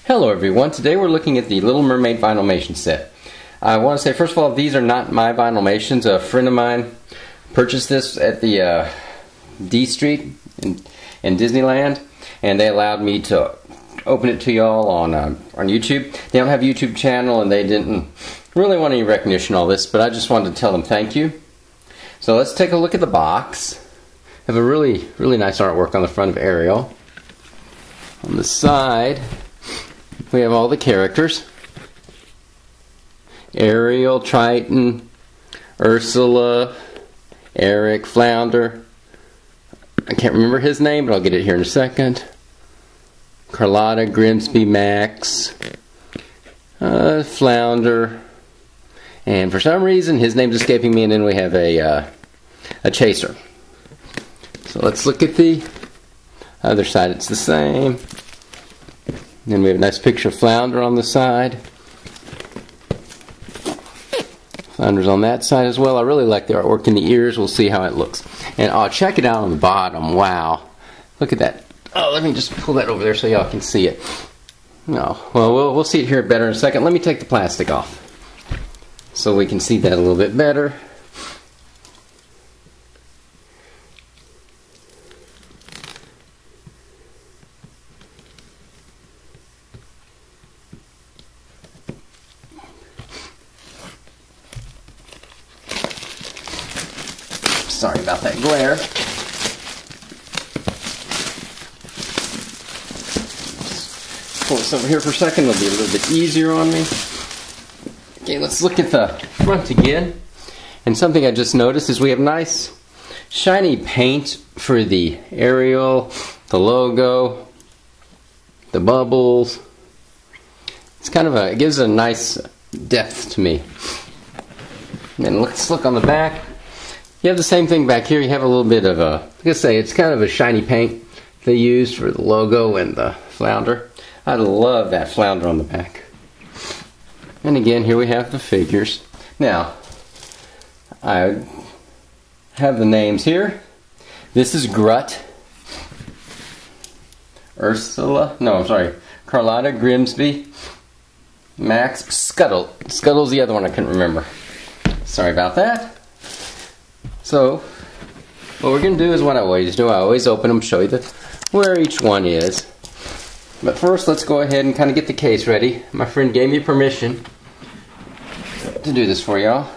Hello everyone, today we're looking at the Little Mermaid Vinylmation set. I want to say first of all, these are not my Vinylmations. A friend of mine purchased this at the D Street in Disneyland, and they allowed me to open it to y'all on YouTube. They don't have a YouTube channel and they didn't really want any recognition of all this, but I just wanted to tell them thank you. So let's take a look at the box. I have a really nice artwork on the front of Ariel. On the side we have all the characters. Ariel, Triton, Ursula, Eric, Flounder. I can't remember his name, but I'll get it here in a second. Carlotta, Grimsby, Max, Flounder, and for some reason his name's escaping me, and then we have a chaser. So let's look at the other side. It's the same. Then we have a nice picture of Flounder on the side. Flounder's on that side as well. I really like the artwork in the ears. We'll see how it looks. And check it out on the bottom. Wow. Look at that. Oh, let me just pull that over there so y'all can see it. No. Well, we'll see it here better in a second. Let me take the plastic off so we can see that a little bit better. Sorry about that glare. Pull this over here for a second. It'll be a little bit easier on me. Okay, let's look at the front again. And something I just noticed is we have nice shiny paint for the Ariel, the logo, the bubbles. It's kind of it gives a nice depth to me. And then let's look on the back. You have the same thing back here. You have a little bit of like I say, it's kind of a shiny paint they used for the logo and the Flounder. I love that Flounder on the back. And again, here we have the figures. Now, I have the names here. This is Grut, Ursula, no, I'm sorry, Carlotta, Grimsby, Max, Scuttle. Scuttle's the other one I couldn't remember. Sorry about that. So, what we're going to do is what I always do. I always open them, show you where each one is. But first, let's go ahead and kind of get the case ready. My friend gave me permission to do this for y'all.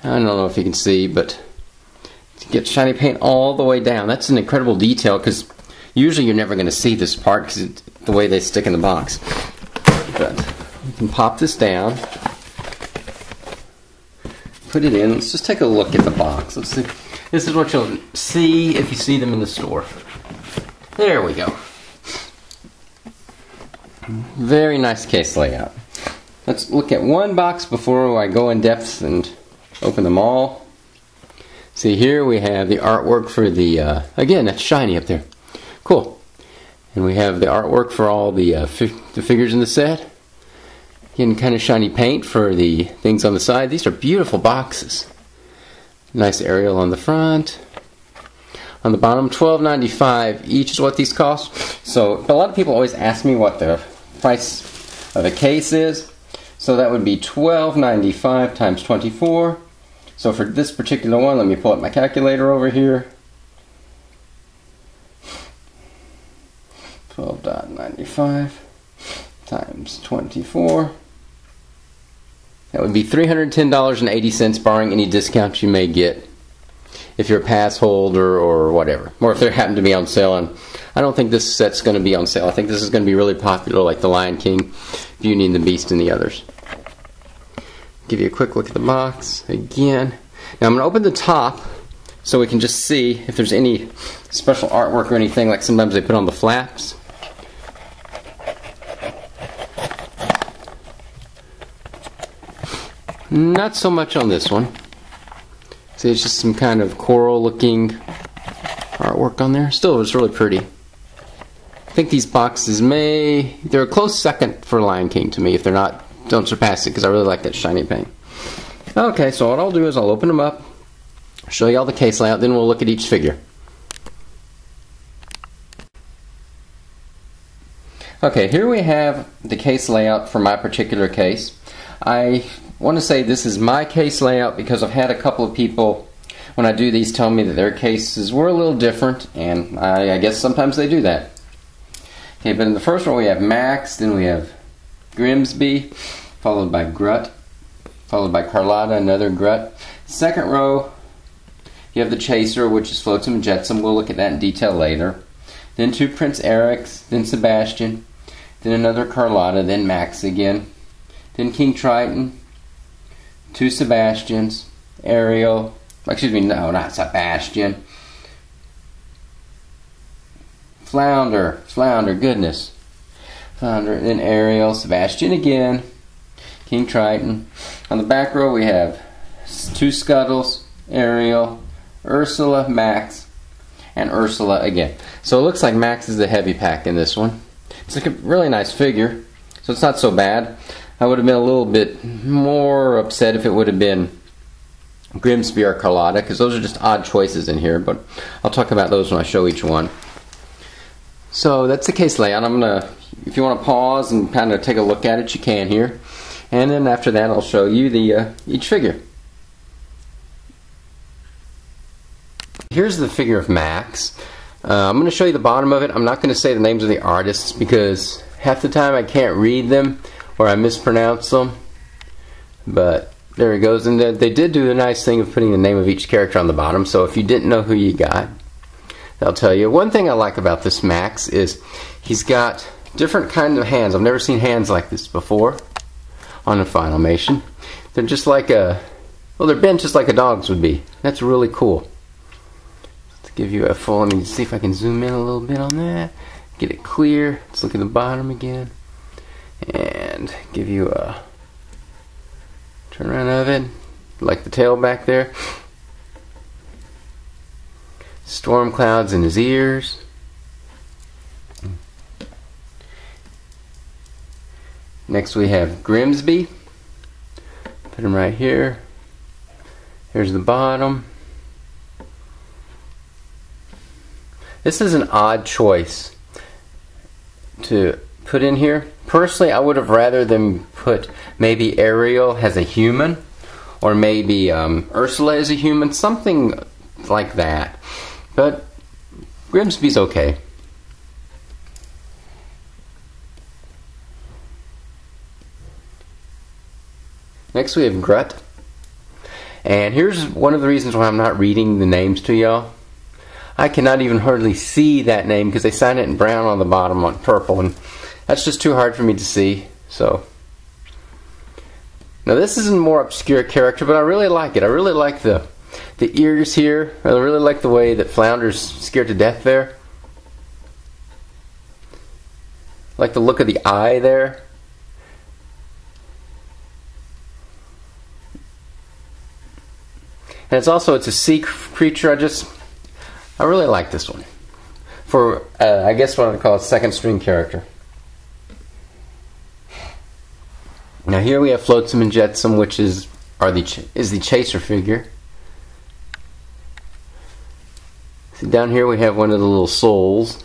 I don't know if you can see, but to get shiny paint all the way down. That's an incredible detail, because usually you're never going to see this part because it's the way they stick in the box. But you can pop this down. Put it in. Let's just take a look at the box. Let's see. This is what you'll see if you see them in the store. There we go. Very nice case layout. Let's look at one box before I go in depth and open them all. See, here we have the artwork for the, again, that's shiny up there. Cool. And we have the artwork for all the figures in the set. Again, kind of shiny paint for the things on the side. These are beautiful boxes. Nice Ariel on the front. On the bottom, $12.95 each is what these cost. So a lot of people always ask me what the price of a case is. So that would be $12.95 times 24. So for this particular one, let me pull up my calculator over here. 12.95 times 24. That would be $310.80, barring any discounts you may get if you're a pass holder or whatever. Or if they happen to be on sale. And I don't think this set's going to be on sale. I think this is going to be really popular, like the Lion King, Beauty and the Beast, and the others. Give you a quick look at the box again. Now I'm going to open the top so we can just see if there's any special artwork or anything, like sometimes they put on the flaps. Not so much on this one. See, it's just some kind of coral looking artwork on there. Still, it's really pretty. I think these boxes they're a close second for Lion King to me. If they're not, don't surpass it, because I really like that shiny paint. Okay, so what I'll do is I'll open them up, show you all the case layout, then we'll look at each figure. Okay, here we have the case layout for my particular case. I want to say this is my case layout because I've had a couple of people, when I do these, tell me that their cases were a little different, and I guess sometimes they do that. Okay, but in the first row we have Max, then we have Grimsby, followed by Grut, followed by Carlotta, another Grut. Second row, you have the Chaser, which is Flotsam and Jetsam. We'll look at that in detail later. Then two Prince Erics, then Sebastian, then another Carlotta, then Max again. Then King Triton, two Sebastians, Ariel, excuse me, no, not Sebastian. Flounder, goodness. Flounder, then Ariel, Sebastian again, King Triton. On the back row we have two Scuttles, Ariel, Ursula, Max, and Ursula again. So it looks like Max is the heavy pack in this one. It's like a really nice figure, so it's not so bad. I would have been a little bit more upset if it would have been Grimsby or Carlotta, because those are just odd choices in here, but I'll talk about those when I show each one. So that's the case layout. I'm gonna, if you want to pause and kind of take a look at it, you can here. And then after that I'll show you the each figure. Here's the figure of Max. I'm going to show you the bottom of it. I'm not going to say the names of the artists because half the time I can't read them or I mispronounce them. But there it goes. And they did do the nice thing of putting the name of each character on the bottom. So if you didn't know who you got, they'll tell you. One thing I like about this Max is he's got different kinds of hands. I've never seen hands like this before on a Vinylmation. They're just like a, well, they're bent just like a dog's would be. That's really cool. Give you a full, let me see if I can zoom in a little bit on that, get it clear. Let's look at the bottom again and give you a turn around of it, like the tail back there. Storm clouds in his ears. Next we have Grimsby. Put him right here. Here's the bottom. This is an odd choice to put in here. Personally, I would have rather them put maybe Ariel as a human, or maybe Ursula as a human, something like that. But Grimsby's okay. Next we have Grut. And here's one of the reasons why I'm not reading the names to y'all. I cannot even hardly see that name because they signed it in brown on the bottom on purple, and that's just too hard for me to see. So now this is a more obscure character, but I really like it. I really like the ears here. I really like the way that Flounder's scared to death there. I like the look of the eye there. And it's a sea creature. I really like this one for I guess what I would call a second string character. Now here we have Flotsam and Jetsam, which is the Chaser figure. See, down here we have one of the little souls,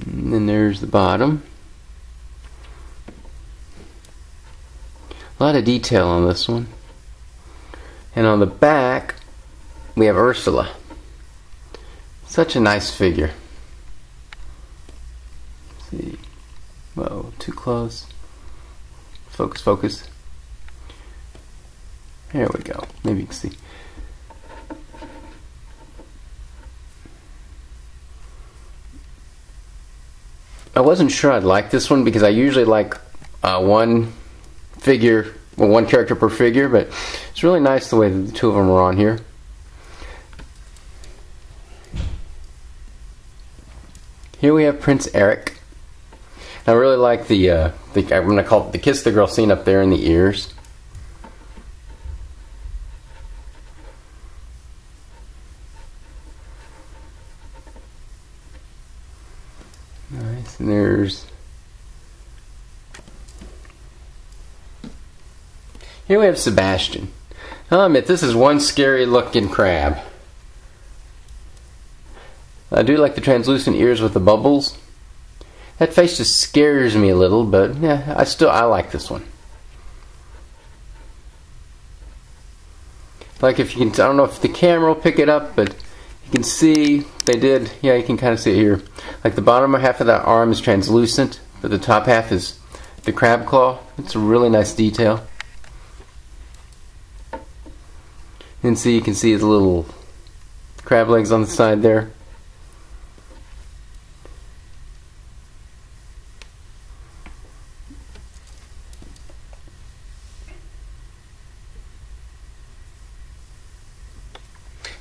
and then there's the bottom. A lot of detail on this one. And on the back we have Ursula. Such a nice figure. Let's see. Whoa, too close. Focus, focus. There we go. Maybe you can see. I wasn't sure I'd like this one because I usually like one character per figure, but it's really nice the way that the two of them are on here. Here we have Prince Eric. I really like the I'm going to call it the Kiss the Girl scene up there in the ears. Nice, and here we have Sebastian. I'll admit this is one scary looking crab. I do like the translucent ears with the bubbles. That face just scares me a little, but yeah, I like this one. Like if you can, I don't know if the camera will pick it up, but you can see they did, yeah, you can kind of see it here. Like the bottom half of that arm is translucent, but the top half is the crab claw. It's a really nice detail. And see, you can see his little crab legs on the side there.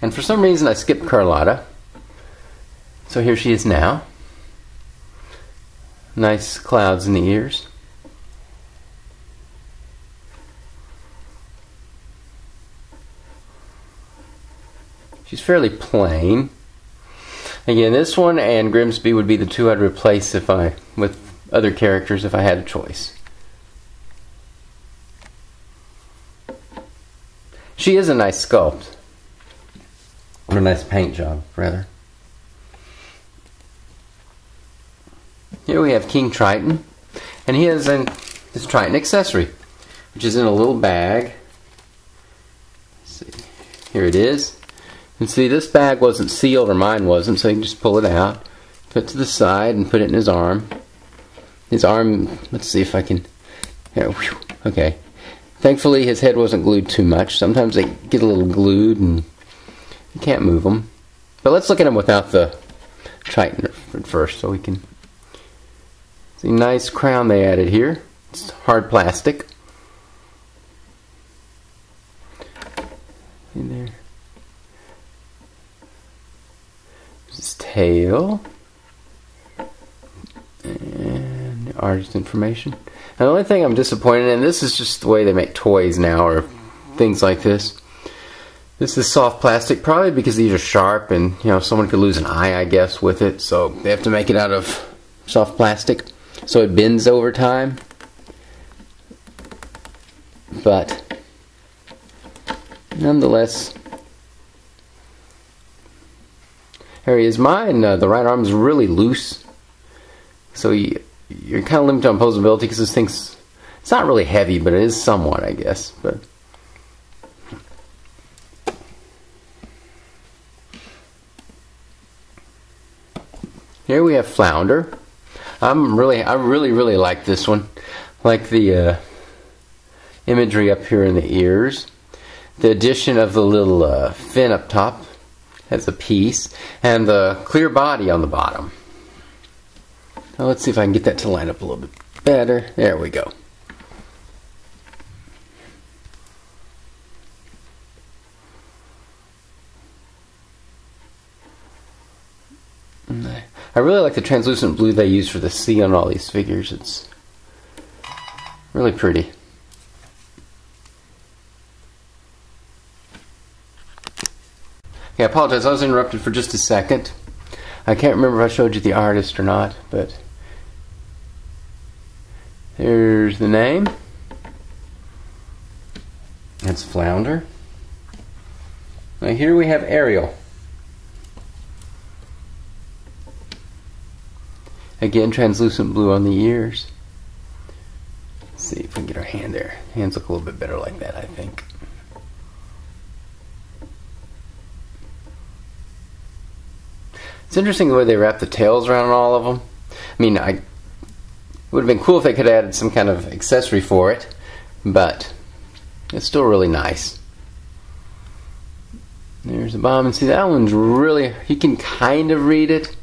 And for some reason I skipped Carlotta. So here she is now. Nice clouds in the ears. She's fairly plain. Again, this one and Grimsby would be the two I'd replace with other characters if I had a choice. She is a nice sculpt. Or a nice paint job, rather. Here we have King Triton, and he has his Triton accessory, which is in a little bag. Let's see. Here it is. And see, this bag wasn't sealed, or mine wasn't, so you can just pull it out, put it to the side, and put it in his arm. His arm, let's see if I can, here, whew, okay. Thankfully his head wasn't glued too much. Sometimes they get a little glued and you can't move them. But let's look at him without the Triton at first, so we can see. Nice crown they added here. It's hard plastic. In there. There's his tail. And the artist information. Now, the only thing I'm disappointed in, this is just the way they make toys now, or things like this. This is soft plastic, probably because these are sharp and, you know, someone could lose an eye, I guess, with it. So they have to make it out of soft plastic so it bends over time. But nonetheless, here he is. Mine, the right arm is really loose. So you're kind of limited on posability because this thing's, it's not really heavy, but it is somewhat, I guess. But here we have Flounder. I really like this one. Like the imagery up here in the ears. The addition of the little fin up top as a piece, and the clear body on the bottom. Now let's see if I can get that to line up a little bit better. There we go. I really like the translucent blue they use for the sea on all these figures. It's really pretty. Okay, I apologize, I was interrupted for just a second. I can't remember if I showed you the artist or not, but there's the name. That's Flounder. Now here we have Ariel. Again, translucent blue on the ears. Let's see if we can get our hand there. Hands look a little bit better like that, I think. It's interesting the way they wrap the tails around all of them. I mean, it would have been cool if they could have added some kind of accessory for it, but it's still really nice. There's the bomb, and see that one's really, you can kind of read it,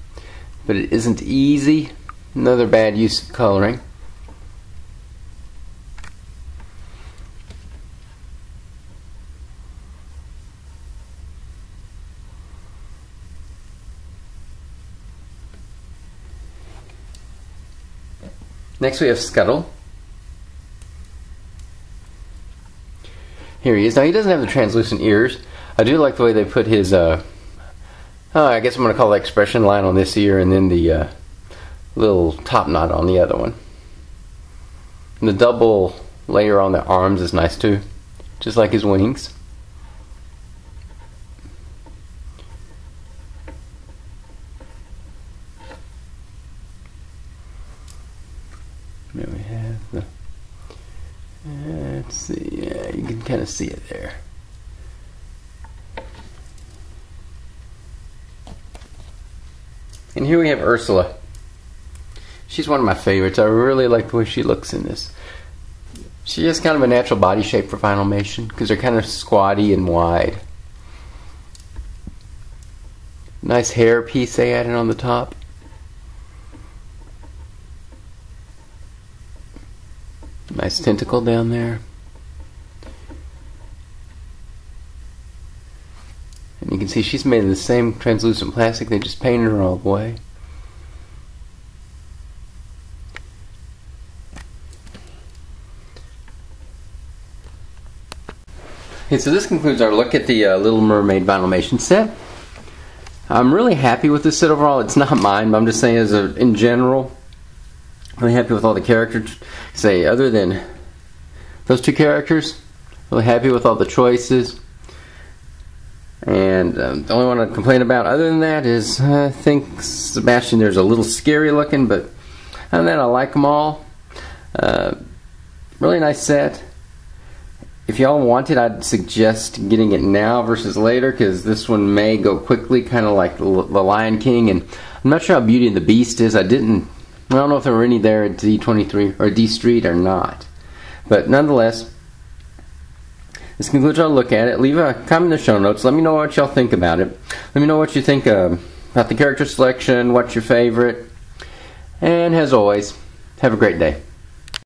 but it isn't easy. Another bad use of coloring. Next we have Scuttle. Here he is. Now he doesn't have the translucent ears. I do like the way they put his, I guess I'm going to call it expression line on this ear, and then the little top knot on the other one. And the double layer on the arms is nice too, just like his wings. There we have the, let's see, yeah, you can kind of see it there. And here we have Ursula. She's one of my favorites. I really like the way she looks in this. She has kind of a natural body shape for Vinylmation because they're kind of squatty and wide. Nice hair piece they added on the top. Nice tentacle down there. And you can see she's made of the same translucent plastic. They just painted her all the way. Okay, so this concludes our look at the Little Mermaid Vinylmation set. I'm really happy with this set overall. It's not mine, but I'm just saying in general, really happy with all the characters. Say, other than those two characters, really happy with all the choices. And the only one I'd complain about other than that is I think Sebastian there's a little scary looking, but other than that I like them all. Really nice set. If y'all want it, I'd suggest getting it now versus later, because this one may go quickly, kind of like the Lion King. And I'm not sure how Beauty and the Beast is. I don't know if there were any there at D23 or D Street or not. But nonetheless, this concludes our look at it. Leave a comment in the show notes. Let me know what y'all think about it. Let me know what you think about the character selection, what's your favorite. And as always, have a great day.